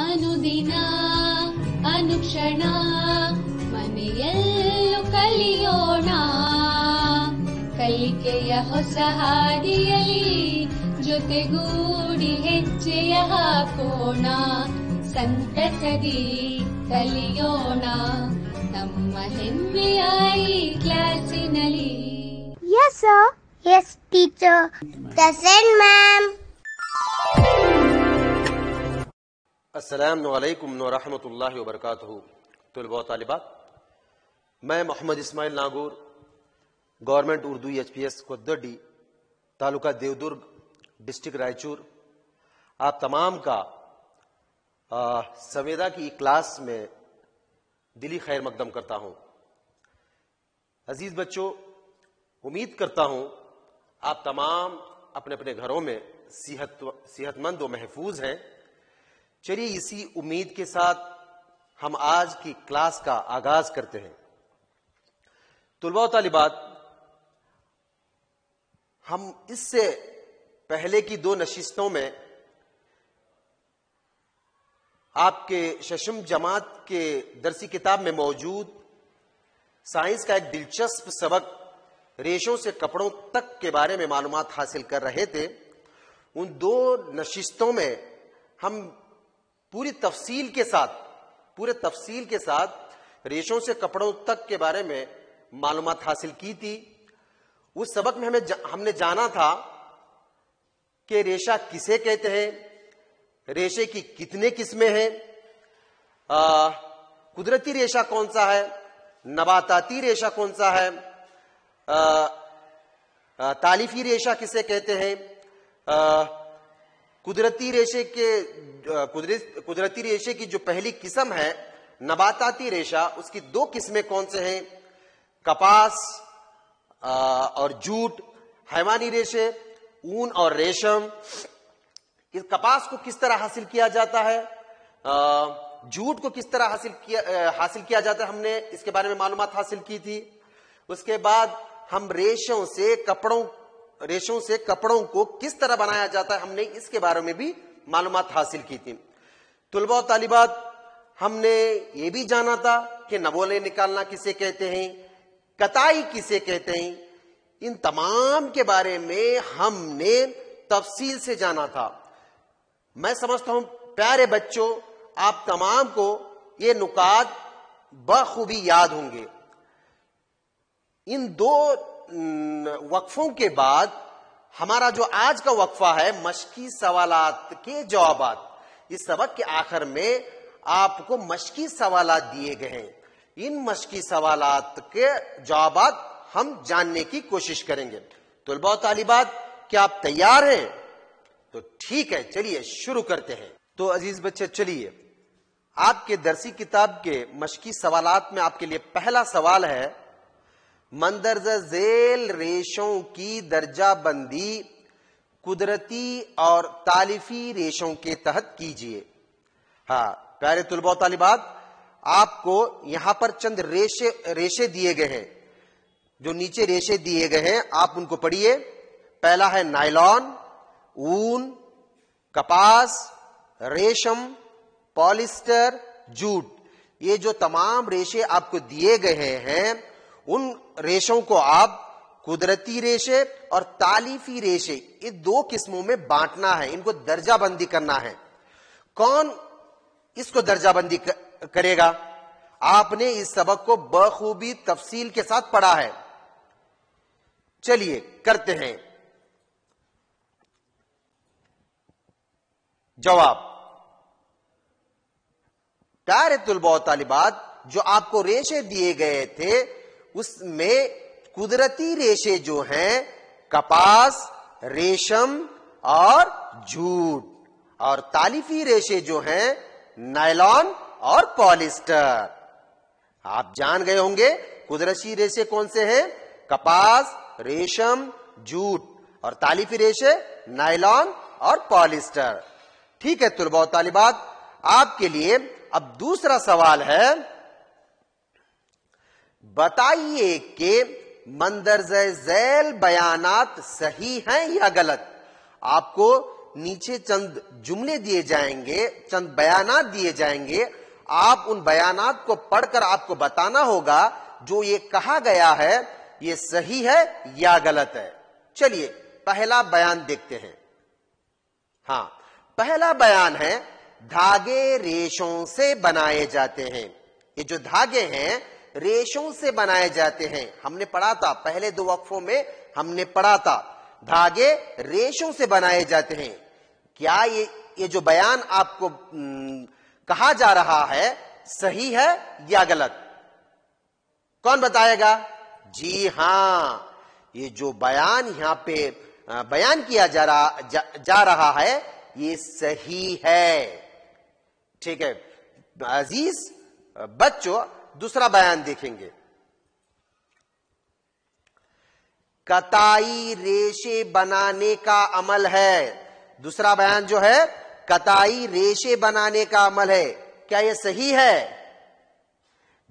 ಅನುದಿನ ಅನುಕ್ಷಣ ಮನೆಯಲ್ಲೂ ಕಲಿಯೋಣ, ಕಲಿಕೆಯ ಹೊಸ ಹಾದಿಯಲಿ ಜೊತೆಗೂಡಿ ಹೆಜ್ಜೆಯ ಹಾಕೋಣ, ಸಂತಸದಿ ಕಲಿಯೋಣ ನಮ್ಮ ಹೆಮ್ಮೆಯ ಈ ಕ್ಲಾಸಿನಲ್ಲಿ. Yes, sir. Yes, teacher. Present, ma'am. السلام علیکم ورحمۃ اللہ وبرکاتہ. طلباء و طالبات، میں Muhammad Ismail Nagur, government Urdu H P S Koddi, taluka Deodurg, district Raichur, آپ تمام کا سویدا کی کلاس میں دلی خیر مقدم کرتا ہوں. عزیز بچوں، امید کرتا ہوں آپ تمام اپنے اپنے گھروں میں صحت مند و محفوظ ہیں. چلیے اسی امید کے ساتھ ہم آج کی کلاس کا آغاز کرتے ہیں. طلباء و طالبات، ہم اس سے پہلے کی 2 نشستوں میں آپ کے ششم جماعت کے درسی کتاب میں موجود سائنس کا ایک دلچسپ سبق ریشوں سے کپڑوں تک کے بارے میں معلومات حاصل کر رہے تھے. ان 2 نشستوں میں ہم پورے تفصیل کے ساتھ ریشوں سے کپڑوں تک کے بارے میں معلومات حاصل کی تھی. اس سبق میں ہم نے جانا تھا کہ ریشہ کسے کہتے ہیں، ریشے کی کتنے قسمیں ہیں، قدرتی ریشہ کون سا ہے، نباتاتی ریشہ کون سا ہے، تالیفی ریشہ کسے کہتے ہیں، قدرتی ریشے کی جو پہلی قسم ہے نباتاتی ریشہ، اس کی 2 قسمیں کون سے ہیں، کپاس اور جوٹ. حیوانی ریشے اون اور ریشم. اس کپاس کو کس طرح حاصل کیا جاتا ہے، جوٹ کو کس طرح حاصل کیا جاتا ہے، ہم نے اس کے بارے میں معلومات حاصل کی تھی. اس کے بعد ہم ریشوں سے کپڑوں کو کس طرح بنایا جاتا ہے، ہم نے اس کے بارے میں بھی معلومات حاصل کی تھی. طلباء و طالبات، ہم نے یہ بھی جانا تھا کہ نبولے نکالنا کسے کہتے ہیں، کتائی کسے کہتے ہیں. ان تمام کے بارے میں ہم نے تفصیل سے جانا تھا. میں سمجھتا ہوں پیارے بچوں، آپ تمام کو یہ نکات بخوبی یاد ہوں گے. ان 2 وقفوں کے بعد ہمارا جو آج کا وقفہ ہے مشقی سوالات کے جوابات. اس سبق کے آخر میں آپ کو مشقی سوالات دیے گئے ہیں. ان مشقی سوالات کے جوابات ہم جاننے کی کوشش کریں گے. طلباء و طالبات، کیا آپ تیار ہیں؟ تو ٹھیک ہے، چلیے شروع کرتے ہیں. تو عزیز بچے، چلیے آپ کے درسی کتاب کے مشقی سوالات میں آپ کے لیے پہلا سوال ہے، مندرجہ ذیل ریشوں کی درجہ بندی قدرتی اور تالیفی ریشوں کے تحت کیجیے. ہاں پیارے طلباء و طالبات، آپ کو یہاں پر چند ریشے دیے گئے ہیں. جو نیچے ریشے دیے گئے ہیں آپ ان کو پڑھیے. پہلا ہے نائلون، اون، کپاس، ریشم، پولیسٹر، جوٹ. یہ جو تمام ریشے آپ کو دیے گئے ہیں، ان ریشوں کو آپ قدرتی ریشے اور تالیفی ریشے، یہ 2 قسموں میں بانٹنا ہے. ان کو درجہ بندی کرنا ہے. کون اس کو درجہ بندی کرے گا؟ آپ نے اس سبق کو بخوبی تفصیل کے ساتھ پڑھا ہے. چلیے کرتے ہیں جواب. پیارے طلباء و طالبات، جو آپ کو ریشے دیے گئے تھے اس میں قدرتی ریشے جو ہیں کپاس، ریشم اور جوٹ، اور تالیفی ریشے جو ہیں نائلون اور پولیسٹر. آپ جان گئے ہوں گے قدرتی ریشے کون سے ہیں، کپاس، ریشم، جوٹ، اور تالیفی ریشے نائلون اور پولیسٹر. ٹھیک ہے طلباء و طالبات، آپ کے لیے اب دوسرا سوال ہے، بتائیے کہ مندرجہ ذیل بیانات صحیح ہیں یا غلط. آپ کو نیچے چند جملے دیے جائیں گے، چند بیانات دیے جائیں گے. آپ ان بیانات کو پڑھ کر آپ کو بتانا ہوگا جو یہ کہا گیا ہے یہ صحیح ہے یا غلط ہے. چلیے پہلا بیان دیکھتے ہیں. ہاں، پہلا بیان ہے دھاگے ریشوں سے بنائے جاتے ہیں. یہ جو دھاگے ہیں ریشوں سے بنائے جاتے ہیں. ہم نے پڑھا تھا پہلے 2 وقفوں میں، ہم نے پڑھا تھا دھاگے ریشوں سے بنائے جاتے ہیں. کیا یہ جو بیان آپ کو کہا جا رہا ہے صحیح ہے یا غلط؟ کون بتائے گا؟ جی ہاں، یہ جو بیان یہاں پہ بیان کیا جا رہا ہے یہ صحیح ہے. ٹھیک ہے عزیز بچوں، دوسرا بیان دیکھیں گے. قطعی ریشے بنانے کا عمل ہے. دوسرا بیان جو ہے قطعی ریشے بنانے کا عمل ہے. کیا یہ صحیح ہے؟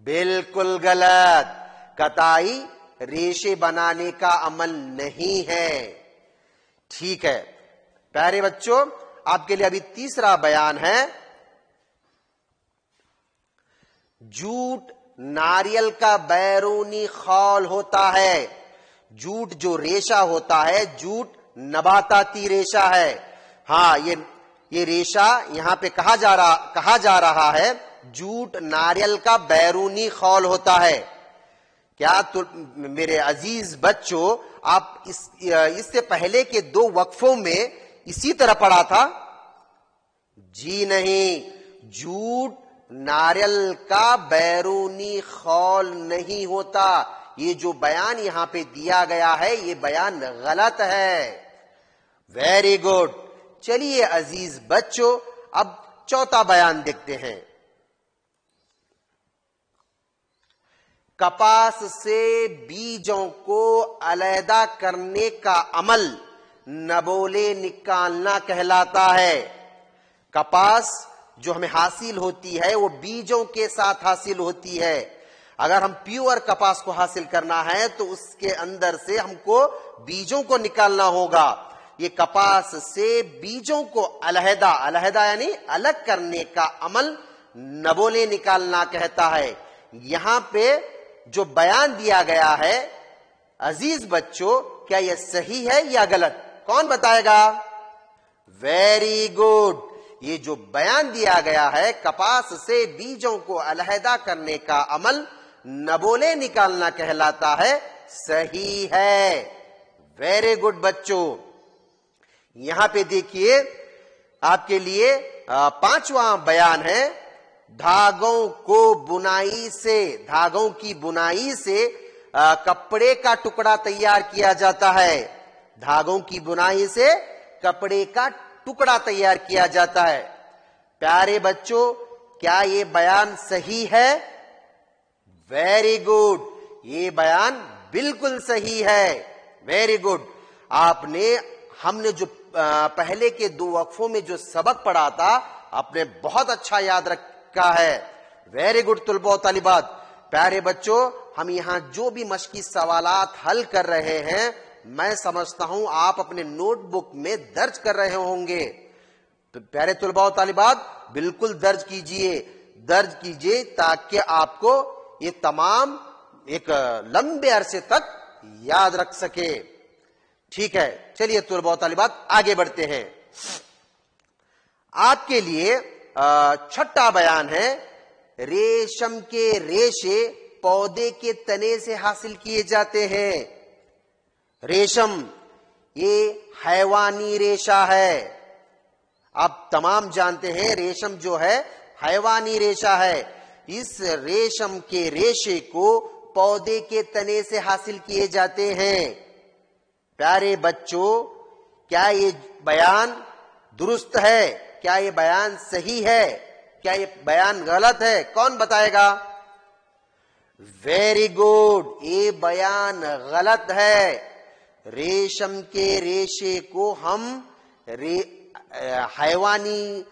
بالکل غلط. قطعی ریشے بنانے کا عمل نہیں ہے. ٹھیک ہے پیارے بچوں، آپ کے لیے ابھی تیسرا بیان ہے. جوٹ ناریل کا بیرونی خول ہوتا ہے. جوٹ جو ریشہ ہوتا ہے، جوٹ نباتاتی ریشہ ہے. ہاں، یہ ریشہ یہاں پہ کہا جا رہا ہے جوٹ ناریل کا بیرونی خول ہوتا ہے. کیا میرے عزیز بچوں آپ اس سے پہلے کے 2 وقفوں میں اسی طرح پڑھا تھا؟ جی نہیں، جوٹ ناریل کا بیرونی خول نہیں ہوتا. یہ جو بیان یہاں پہ دیا گیا ہے یہ بیان غلط ہے. Very good. چلیے عزیز بچوں اب چوتھا بیان دیکھتے ہیں. کپاس سے بیجوں کو علیحدہ کرنے کا عمل نبولے نکالنا کہلاتا ہے. کپاس جو ہمیں حاصل ہوتی ہے وہ بیجوں کے ساتھ حاصل ہوتی ہے. اگر ہم پیور کپاس کو حاصل کرنا ہے تو اس کے اندر سے ہم کو بیجوں کو نکالنا ہوگا. یہ کپاس سے بیجوں کو علیحدہ یعنی الگ کرنے کا عمل نبولے نکالنا کہتا ہے. یہاں پہ جو بیان دیا گیا ہے عزیز بچوں کیا یہ صحیح ہے یا غلط؟ کون بتائے گا؟ Very good. یہ جو بیان دیا گیا ہے کپاس سے بیجوں کو علیحدہ کرنے کا عمل نبولے نکالنا کہلاتا ہے، صحیح ہے. ویری گڈ بچوں. یہاں پہ دیکھیے آپ کے لیے 5واں بیان ہے. دھاگوں کی بنائی سے کپڑے کا ٹکڑا تیار کیا جاتا ہے. دھاگوں کی بنائی سے کپڑے کا ٹکڑا تیار کیا جاتا ہے. پیارے بچوں کیا یہ بیان صحیح ہے؟ Very good. یہ بیان بالکل صحیح ہے. Very good. ہم نے جو پہلے کے 2 وقفوں میں جو سبق پڑھا تھا آپ نے بہت اچھا یاد رکھا ہے. ویری گڈ طلباء و طالبات. پیارے بچوں ہم یہاں جو بھی مشقی سوالات حل کر رہے ہیں میں سمجھتا ہوں آپ اپنے نوٹ بک میں درج کر رہے ہوں گے. پیارے طلباء و طالبات بالکل درج کیجئے تاکہ آپ کو یہ تمام ایک لمبے عرصے تک یاد رکھ سکے. ٹھیک ہے چلیے طلباء و طالبات آگے بڑھتے ہیں. آپ کے لیے 6واں بیان ہے. ریشم کے ریشے پودے کے تنے سے حاصل کیے جاتے ہیں. ریشم یہ حیوانی ریشہ ہے. آپ تمام جانتے ہیں ریشم جو ہے حیوانی ریشہ ہے. اس ریشم کے ریشے کو پودے کے تنے سے حاصل کیے جاتے ہیں. پیارے بچوں کیا یہ بیان درست ہے؟ کیا یہ بیان صحیح ہے؟ کیا یہ بیان غلط ہے؟ کون بتائے گا؟ Very good. یہ بیان غلط ہے. ریشم کے ریشے کو ہم حیوانی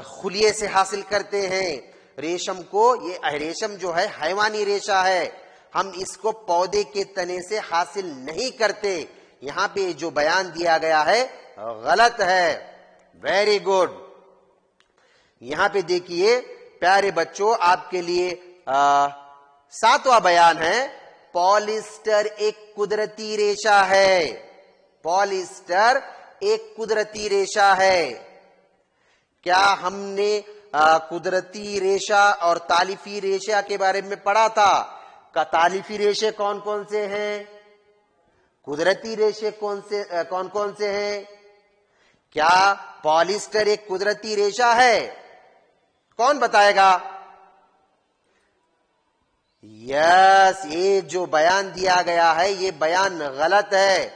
خلیے سے حاصل کرتے ہیں. ریشم جو ہے حیوانی ریشہ ہے. ہم اس کو پودے کے تنے سے حاصل نہیں کرتے. یہاں پہ جو بیان دیا گیا ہے غلط ہے. Very good. یہاں پہ دیکھیے پیارے بچوں، آپ کے لیے 7واں بیان ہے. پولیسٹر ایک قدرتی ریشہ ہے. پولیسٹر ایک قدرتی ریشہ ہے. کیا ہم نے قدرتی ریشہ اور تالیفی ریشہ کے بارے میں پڑھا تھا؟ تالیفی ریشے کون کون سے ہیں؟ قدرتی ریشے کون کون سے ہیں؟ کیا پولیسٹر ایک قدرتی ریشہ ہے؟ کون بتائے گا؟ یس، یہ جو بیان دیا گیا ہے یہ بیان غلط ہے.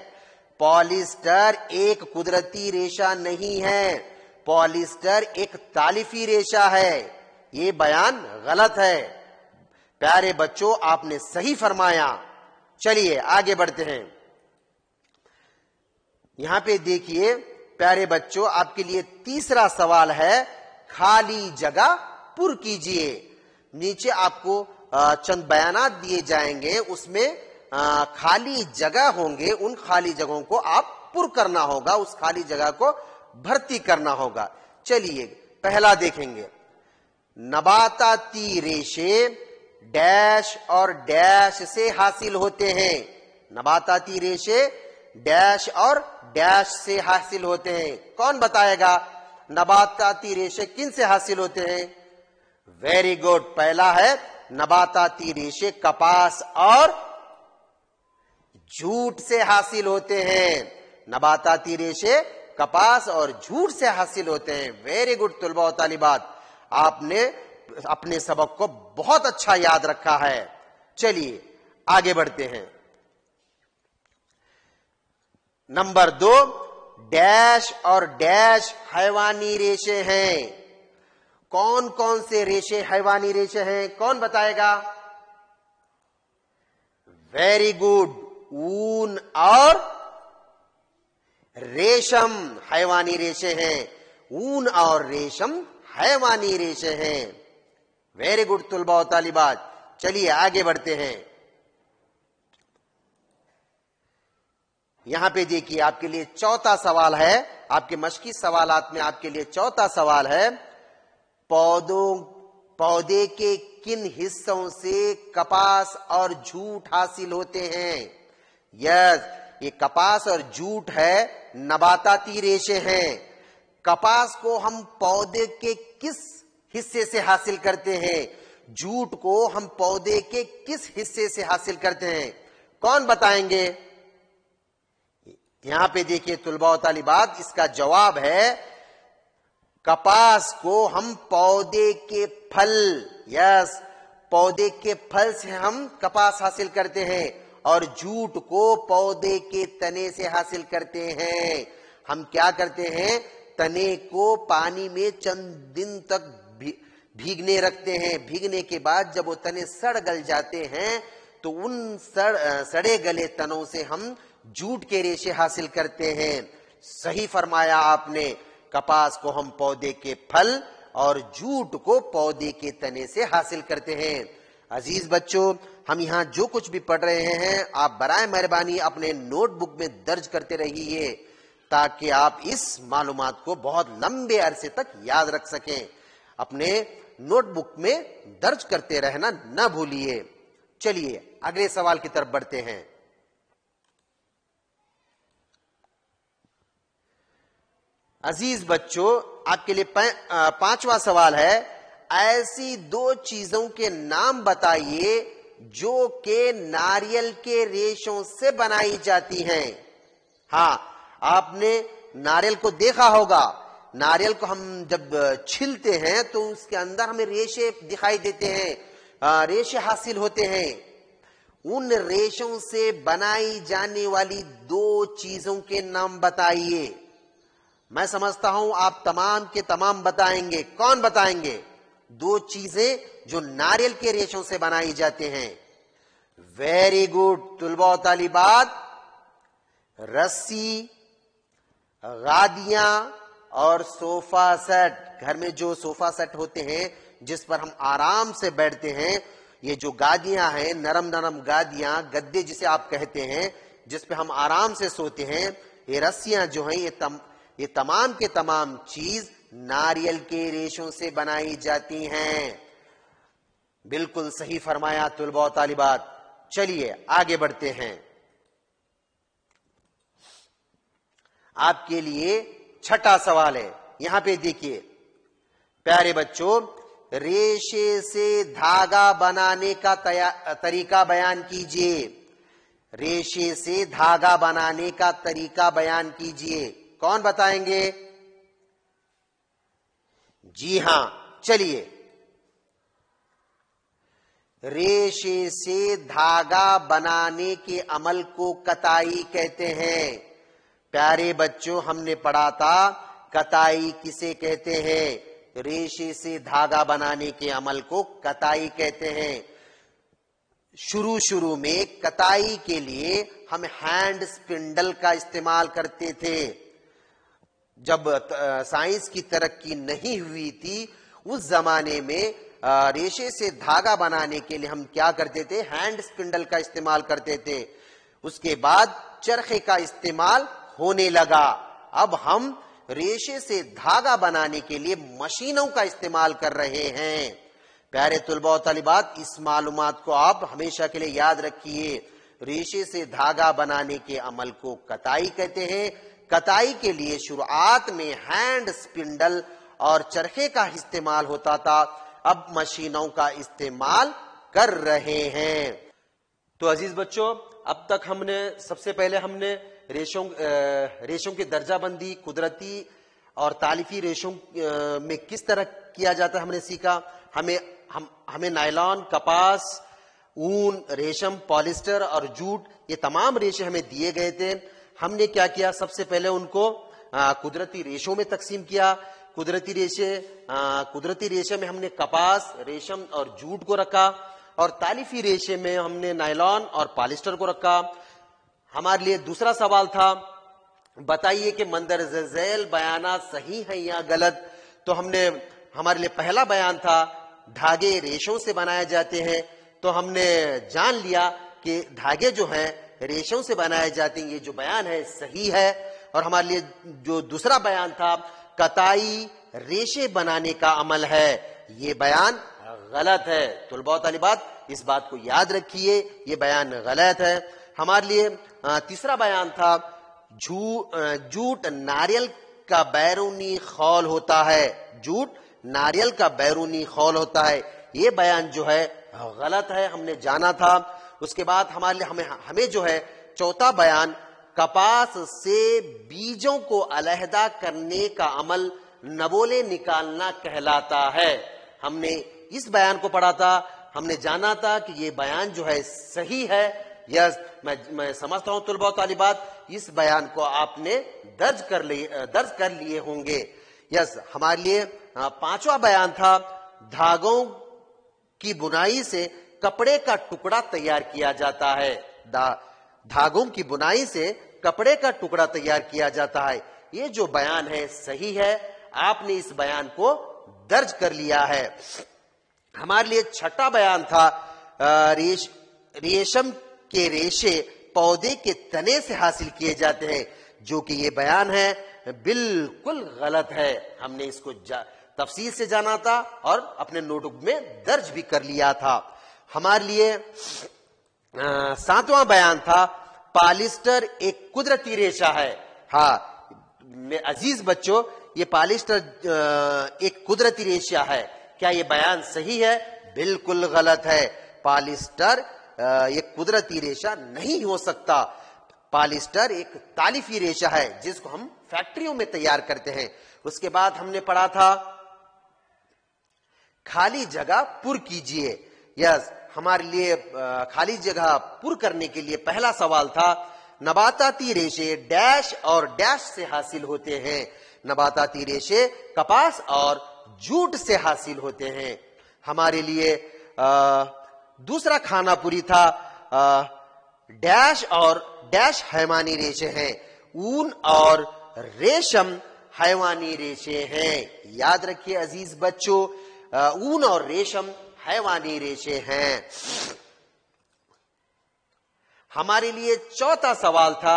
پولیسٹر ایک قدرتی ریشہ نہیں ہے، پولیسٹر ایک تالیفی ریشہ ہے. یہ بیان غلط ہے. پیارے بچوں، آپ نے صحیح فرمایا. چلیے آگے بڑھتے ہیں. یہاں پہ دیکھیے پیارے بچوں، آپ کے لیے تیسرا سوال ہے. خالی جگہ پر کیجئے. نیچے آپ کو چند بیانات دیے جائیں گے، اس میں خالی جگہ ہوں گے. ان خالی جگہوں کو آپ پر کرنا ہوگا، اس خالی جگہ کو بھرتی کرنا ہوگا. چلیے پہلا دیکھیں گے. نباتاتی ریشے ڈیش اور ڈیش سے حاصل ہوتے ہیں. نباتاتی ریشے ڈیش اور ڈیش سے حاصل ہوتے ہیں. کون بتائے گا نباتاتی ریشے کن سے حاصل ہوتے ہیں؟ Very good. پہلا ہے نباتاتی ریشے کپاس اور جھوٹ سے حاصل ہوتے ہیں. نباتاتی ریشے کپاس اور جھوٹ سے حاصل ہوتے ہیں. ویری گڈ طلباء و طالبات، آپ نے اپنے سبق کو بہت اچھا یاد رکھا ہے. چلیے آگے بڑھتے ہیں. نمبر 2، ڈیش اور ڈیش حیوانی ریشے ہیں. کون کون سے ریشے حیوانی ریشے ہیں؟ کون بتائے گا؟ Very good. اون اور ریشم حیوانی ریشے ہیں. اون اور ریشم حیوانی ریشے ہیں. ویری گڈ طلباء و طالبات. چلیے آگے بڑھتے ہیں. یہاں پہ دیکھیے آپ کے لیے چوتھا سوال ہے. آپ کے مشقی سوالات میں آپ کے لیے چوتھا سوال ہے. پودے کے کن حصوں سے کپاس اور جھوٹ حاصل ہوتے ہیں؟ یس، یہ کپاس اور جھوٹ ہے، نباتاتی ریشے ہیں. کپاس کو ہم پودے کے کس حصے سے حاصل کرتے ہیں؟ جھوٹ کو ہم پودے کے کس حصے سے حاصل کرتے ہیں؟ کون بتائیں گے؟ یہاں پہ دیکھیے طلباء و طالبات، اس کا جواب ہے کپاس کو ہم پودے کے پھل، یس، پودے کے پھل سے ہم کپاس حاصل کرتے ہیں، اور جھوٹ کو پودے کے تنے سے حاصل کرتے ہیں. ہم کیا کرتے ہیں؟ تنے کو پانی میں چند دن تک بھیگنے رکھتے ہیں. بھیگنے کے بعد جب وہ تنے سڑ گل جاتے ہیں تو ان سڑے گلے تنوں سے ہم جھوٹ کے ریشے حاصل کرتے ہیں. صحیح فرمایا آپ نے. کپاس کو ہم پودے کے پھل اور جھوٹ کو پودے کے تنے سے حاصل کرتے ہیں. عزیز بچوں، ہم یہاں جو کچھ بھی پڑھ رہے ہیں آپ برائے مہربانی اپنے نوٹ بک میں درج کرتے رہیے تاکہ آپ اس معلومات کو بہت لمبے عرصے تک یاد رکھ سکیں. اپنے نوٹ بک میں درج کرتے رہنا نہ بھولیے. چلیے اگلے سوال کی طرف بڑھتے ہیں. عزیز بچوں، آپ کے لیے 5واں سوال ہے. ایسی 2 چیزوں کے نام بتائیے جو کہ ناریل کے ریشوں سے بنائی جاتی ہیں. ہاں، آپ نے ناریل کو دیکھا ہوگا. ناریل کو ہم جب چھلتے ہیں تو اس کے اندر ہمیں ریشے دکھائی دیتے ہیں، ریشے حاصل ہوتے ہیں. ان ریشوں سے بنائی جانے والی 2 چیزوں کے نام بتائیے. میں سمجھتا ہوں آپ تمام کے تمام بتائیں گے. کون بتائیں گے؟ 2 چیزیں جو ناریل کے ریشوں سے بنائی جاتے ہیں. ویری گڈ طلباء و طالبات. رسی، غادیاں اور صوفہ سیٹ. گھر میں جو صوفہ سیٹ ہوتے ہیں جس پر ہم آرام سے بیٹھتے ہیں، یہ جو گادیاں ہیں، نرم نرم گادیاں، گدے جسے آپ کہتے ہیں، جس پہ ہم آرام سے سوتے ہیں، یہ رسیاں جو ہیں یہ تمام کے تمام چیز ناریل کے ریشوں سے بنائی جاتی ہیں. بالکل صحیح فرمایا طلباء و طالبات. چلیے آگے بڑھتے ہیں. آپ کے لیے چھٹا سوال ہے. یہاں پہ دیکھیے پیارے بچوں، ریشے سے دھاگا بنانے کا طریقہ بیان کیجئے. ریشے سے دھاگا بنانے کا طریقہ بیان کیجئے. کون بتائیں گے؟ جی ہاں، چلیے. ریشے سے دھاگا بنانے کے عمل کو کتائی کہتے ہیں. پیارے بچوں، ہم نے پڑھا تھا کتائی کسے کہتے ہیں. ریشے سے دھاگا بنانے کے عمل کو کتائی کہتے ہیں. شروع میں کتائی کے لیے ہم ہینڈ سپنڈل کا استعمال کرتے تھے. جب سائنس کی ترقی نہیں ہوئی تھی اس زمانے میں ریشے سے دھاگا بنانے کے لیے ہم کیا کرتے تھے؟ ہینڈ سپنڈل کا استعمال کرتے تھے. اس کے بعد چرخے کا استعمال ہونے لگا. اب ہم ریشے سے دھاگا بنانے کے لیے مشینوں کا استعمال کر رہے ہیں. پیارے طلباء و طالبات، اس معلومات کو آپ ہمیشہ کے لیے یاد رکھیے. ریشے سے دھاگا بنانے کے عمل کو کتائی کہتے ہیں. کتائی کے لیے شروعات میں ہینڈ سپنڈل اور چرخے کا استعمال ہوتا تھا. اب مشینوں کا استعمال کر رہے ہیں. تو عزیز بچوں، اب تک ہم نے سب سے پہلے ریشوں کی درجہ بندی قدرتی اور تالیفی ریشوں میں کس طرح کیا جاتا ہے ہم نے سیکھا. ہمیں نائلون، کپاس، اون، ریشم، پالیسٹر اور جوٹ، یہ تمام ریشے ہمیں دیے گئے تھے. ہم نے کیا کیا؟ سب سے پہلے ان کو قدرتی ریشوں میں تقسیم کیا. قدرتی ریشے میں ہم نے کپاس، ریشم اور جوٹ کو رکھا، اور تالیفی ریشے میں ہم نے نائلون اور پالیسٹر کو رکھا. ہمارے لیے دوسرا سوال تھا، بتائیے کہ مندرجہ ذیل بیانات صحیح ہیں یا غلط. تو ہمارے لیے پہلا بیان تھا دھاگے ریشوں سے بنائے جاتے ہیں. تو ہم نے جان لیا کہ دھاگے جو ہیں ریشوں سے بنائے جاتے ہیں. یہ جو بیان ہے صحیح ہے. اور ہمارے لیے جو دوسرا بیان تھا کتائی ریشے بنانے کا عمل ہے، یہ بیان غلط ہے. طلباء و طالبات اس بات کو یاد رکھیے، یہ بیان غلط ہے. ہمارے لیے تیسرا بیان تھا جوٹ ناریل کا بیرونی خول ہوتا ہے. جوٹ ناریل کا بیرونی خول ہوتا ہے، یہ بیان جو ہے غلط ہے، ہم نے جانا تھا. اس کے بعد ہمیں جو ہے چوتھا بیان کپاس سے بیجوں کو علیحدہ کرنے کا عمل نبولے نکالنا کہلاتا ہے. ہم نے اس بیان کو پڑھا تھا. ہم نے جانا تھا کہ یہ بیان جو ہے صحیح ہے. یس، میں سمجھتا ہوں طلباء و طالبات اس بیان کو آپ نے درج کر لیے ہوں گے. یس، ہمارے لیے پانچواں بیان تھا دھاگوں کی بنائی سے کپڑے کا ٹکڑا تیار کیا جاتا ہے. دھاگوں کی بنائی سے کپڑے کا ٹکڑا تیار کیا جاتا ہے. یہ جو بیان ہے صحیح ہے، آپ نے اس بیان کو درج کر لیا ہے. ہمارے لیے چھٹا بیان تھا ریشم کے ریشے پودے کے تنے سے حاصل کیے جاتے ہیں، جو کہ یہ بیان ہے بالکل غلط ہے. ہم نے اس کو تفصیل سے جانا تھا اور اپنے نوٹ بک میں درج بھی کر لیا تھا. ہمارے لیے ساتواں بیان تھا پالیسٹر ایک قدرتی ریشہ ہے. ہاں عزیز بچوں، یہ پالیسٹر ایک قدرتی ریشہ ہے. کیا یہ بیان صحیح ہے؟ بالکل غلط ہے. پالیسٹر ایک قدرتی ریشہ نہیں ہو سکتا. پالیسٹر ایک تالیفی ریشہ ہے جس کو ہم فیکٹریوں میں تیار کرتے ہیں. اس کے بعد ہم نے پڑھا تھا خالی جگہ پر کیجئے. یس، ہمارے لیے خالی جگہ پر کرنے کے لیے پہلا سوال تھا نباتاتی ریشے ڈیش اور ڈیش سے حاصل ہوتے ہیں. نباتاتی ریشے کپاس اور جوٹ سے حاصل ہوتے ہیں. ہمارے لیے دوسرا کھانا پوری تھا ڈیش اور ڈیش حیوانی ریشے ہیں. اون اور ریشم حیوانی ریشے ہیں. یاد رکھیے عزیز بچوں، اون اور ریشم حیوانی ریشے ہیں. ہمارے لیے چوتھا سوال تھا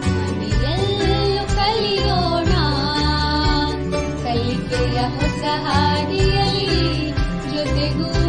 ಮನೆಯಲ್ಲೂ ಕಲಿಯೋಣ, ಕಲಿಕೆಯ ಹೊಸ ಹಾದಿಯಲ್ಲಿ ಜೊತೆಗೂ